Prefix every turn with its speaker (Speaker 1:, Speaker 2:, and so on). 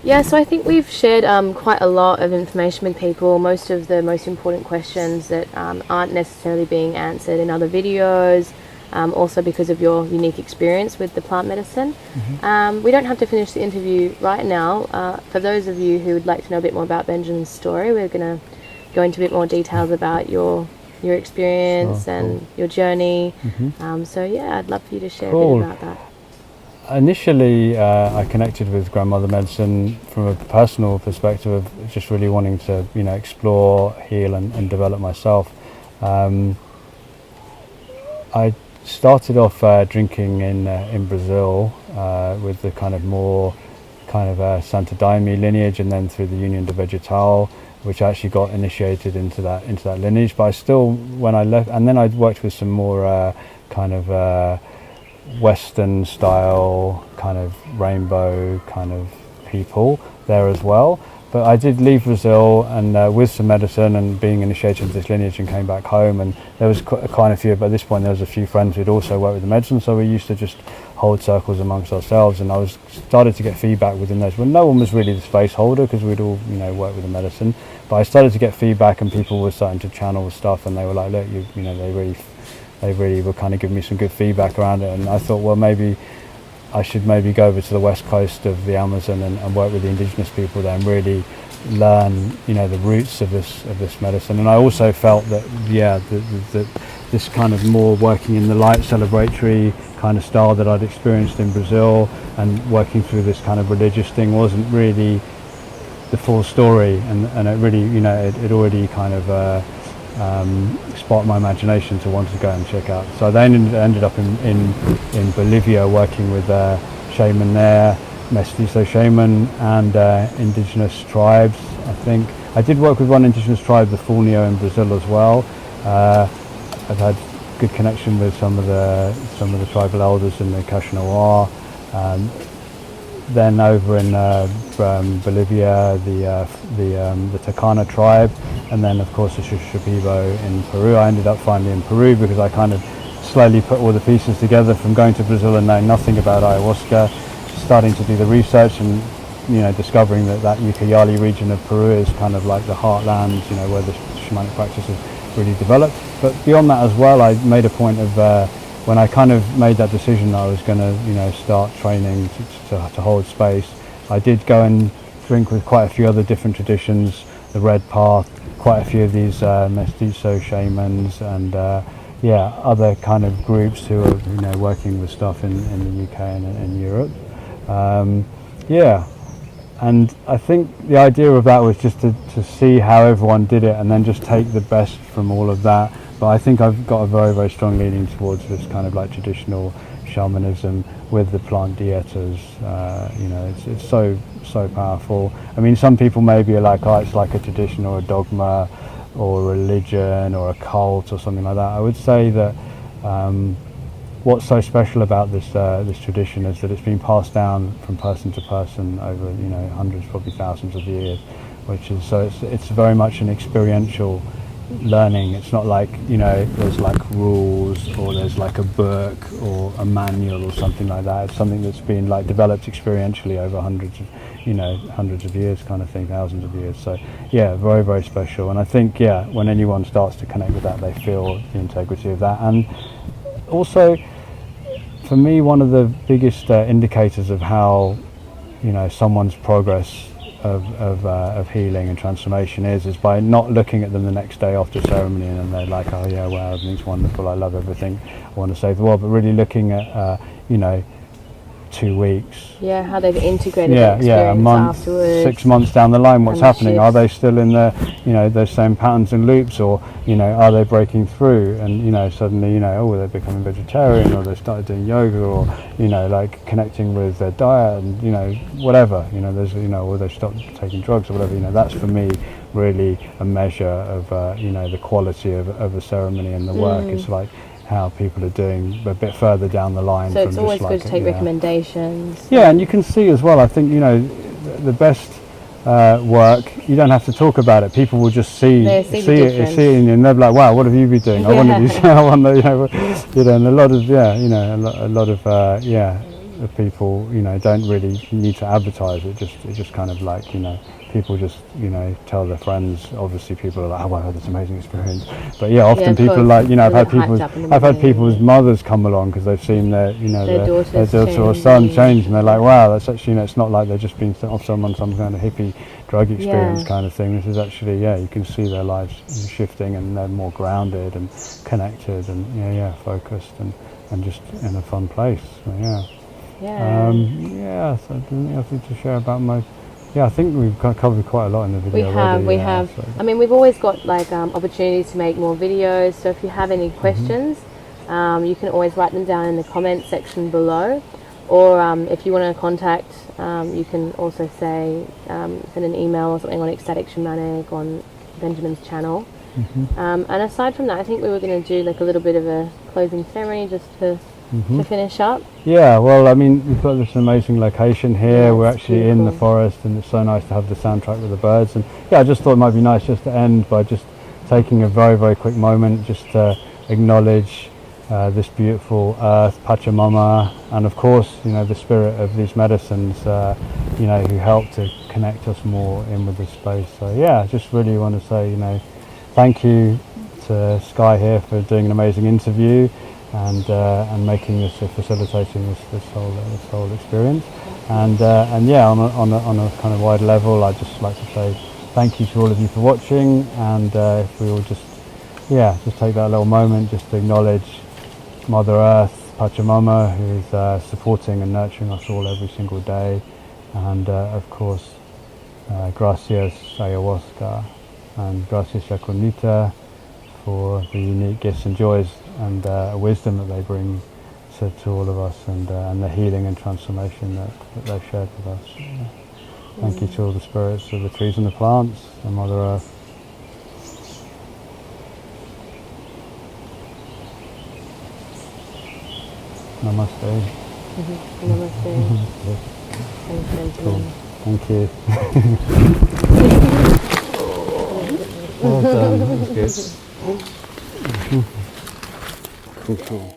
Speaker 1: Yeah, so I think we've shared quite a lot of information with people, most of the most important questions that aren't necessarily being answered in other videos, also because of your unique experience with the plant medicine. We don't have to finish the interview right now. For those of you who would like to know a bit more about Benjamin's story, we're going to go into a bit more details about your experience and your journey. So yeah, I'd love for you to share a bit about that.
Speaker 2: Initially, I connected with grandmother medicine from a personal perspective of just really wanting to, explore, heal, and develop myself. I started off drinking in Brazil with the kind of more Santa Daime lineage, and then through the Union de Vegetal, which I actually got initiated into that lineage. But I still, when I left, and then I worked with some more Western style kind of rainbow kind of people there as well. But I did leave Brazil and with some medicine and being initiated into this lineage, and came back home, and there was quite a few, but at this point there was a few friends who'd also worked with the medicine, so we used to just hold circles amongst ourselves, and I started to get feedback within those. Well, no one was really the space holder because we'd all worked with the medicine, but I started to get feedback, and people were starting to channel stuff, and they were like, look, they really were kind of giving me some good feedback around it, and I thought, well, maybe I should go over to the west coast of the Amazon and work with the indigenous people there and really learn, the roots of this medicine. And I also felt that, that this kind of more working in the light celebratory kind of style that I'd experienced in Brazil and working through this kind of religious thing wasn't really the full story, and it really, it already kind of sparked my imagination to want to go and check out. So I then ended up in Bolivia working with a shaman there, mestizo shaman, and indigenous tribes. I think I did work with one indigenous tribe, the Fulnio, in Brazil as well. I've had good connection with some of the tribal elders in the Cachenoa. Then over in Bolivia, the Tacana tribe, and then of course the Shipibo in Peru. I ended up finally in Peru because I kind of slowly put all the pieces together from going to Brazil and knowing nothing about ayahuasca, starting to do the research, and discovering that Ucayali region of Peru is kind of like the heartland, where the shamanic practice is really developed. But beyond that as well, I made a point of when I kind of made that decision I was going to, start training to hold space, I did go and drink with quite a few other different traditions, the Red Path, quite a few of these mestizo shamans, and other kind of groups who are, working with stuff in the UK and in Europe. And I think the idea of that was just to see how everyone did it and then just take the best from all of that. But I think I've got a very, very strong leaning towards this kind of like traditional shamanism with the plant dietas. It's so powerful. I mean, some people maybe are like, oh, it's like a tradition or a dogma or a religion or a cult or something like that. I would say that what's so special about this tradition is that it's been passed down from person to person over hundreds, probably thousands of years, which is so it's very much an experiential learning. It's not like there's like rules or there's like a book or a manual or something like that. It's something that's been like developed experientially over hundreds of years kind of thing, thousands of years. So yeah, very, very special. And I think when anyone starts to connect with that, they feel the integrity of that. And also for me, one of the biggest indicators of how someone's progress of healing and transformation is by not looking at them the next day after ceremony and they're like, oh yeah, wow, everything's wonderful, I love everything, I want to save the world, but really looking at 2 weeks,
Speaker 1: how they've integrated the experience
Speaker 2: a month,
Speaker 1: afterwards,
Speaker 2: 6 months down the line, what's happening?
Speaker 1: Shifts.
Speaker 2: Are they still in the those same patterns and loops, or are they breaking through and suddenly they're becoming vegetarian, or they started doing yoga, or like connecting with their diet and whatever, there's or they stopped taking drugs or whatever. That's for me really a measure of the quality of a ceremony and the work. It's like how people are doing a bit further down the line.
Speaker 1: So it's always good to take recommendations.
Speaker 2: Yeah, and you can see as well, I think, the best work, you don't have to talk about it. People will just see it in you, and they'll be like, wow, what have you been doing? I want to do, I want to, and a lot of, of people, you know, don't really need to advertise it. It just kind of like, you know, people just, you know, tell their friends. Obviously, people are like, "Oh, I had this amazing experience." But yeah, often
Speaker 1: of
Speaker 2: people
Speaker 1: course,
Speaker 2: like, you know,
Speaker 1: they get hyped up in the
Speaker 2: I've had
Speaker 1: beginning,
Speaker 2: people's mothers come along because they've seen their, you know,
Speaker 1: Their
Speaker 2: their
Speaker 1: daughters
Speaker 2: daughter or son
Speaker 1: changing.
Speaker 2: change, and they're like, "Wow, that's actually, you know, it's not like they've just been off some kind of hippie drug experience
Speaker 1: Yeah.
Speaker 2: kind of thing. This is actually, yeah, you can see their lives shifting, and they're more grounded and connected, and focused, and just in a fun place. So, yeah.
Speaker 1: Yeah.
Speaker 2: So anything else to share about my? Yeah, I think we've covered quite a lot in the video.
Speaker 1: We have.
Speaker 2: So.
Speaker 1: I mean, we've always got like opportunities to make more videos. So if you have any questions, you can always write them down in the comment section below. Or if you want to contact, you can also say send an email or something on Ecstatic Shamanic on Benjamin's channel. And aside from that, I think we were going to do like a little bit of a closing ceremony just to finish up.
Speaker 2: Yeah, well, I mean, we've got this amazing location here.
Speaker 1: Yeah,
Speaker 2: we're
Speaker 1: it's
Speaker 2: actually in the
Speaker 1: beautiful.
Speaker 2: forest, and it's so nice to have the soundtrack with the birds. And yeah, I just thought it might be nice just to end by just taking a very, very quick moment just to acknowledge this beautiful earth, Pachamama, and of course, you know, the spirit of these medicines, you know, who help to connect us more in with this space. So yeah, I just really want to say, you know, thank you to Sky here for doing an amazing interview and making this, facilitating this whole experience. And yeah, on a kind of wide level, I'd just like to say thank you to all of you for watching. And if we all just take that little moment just to acknowledge Mother Earth, Pachamama, who is supporting and nurturing us all every single day. And of course, gracias ayahuasca and gracias Yakunita for the unique gifts and joys and wisdom that they bring to all of us, and the healing and transformation that they've shared with us. Thank you to all the spirits of the trees and the plants and Mother Earth. Namaste.
Speaker 1: Namaste.
Speaker 2: Cool. Thank you. Well done. That was good. Cool.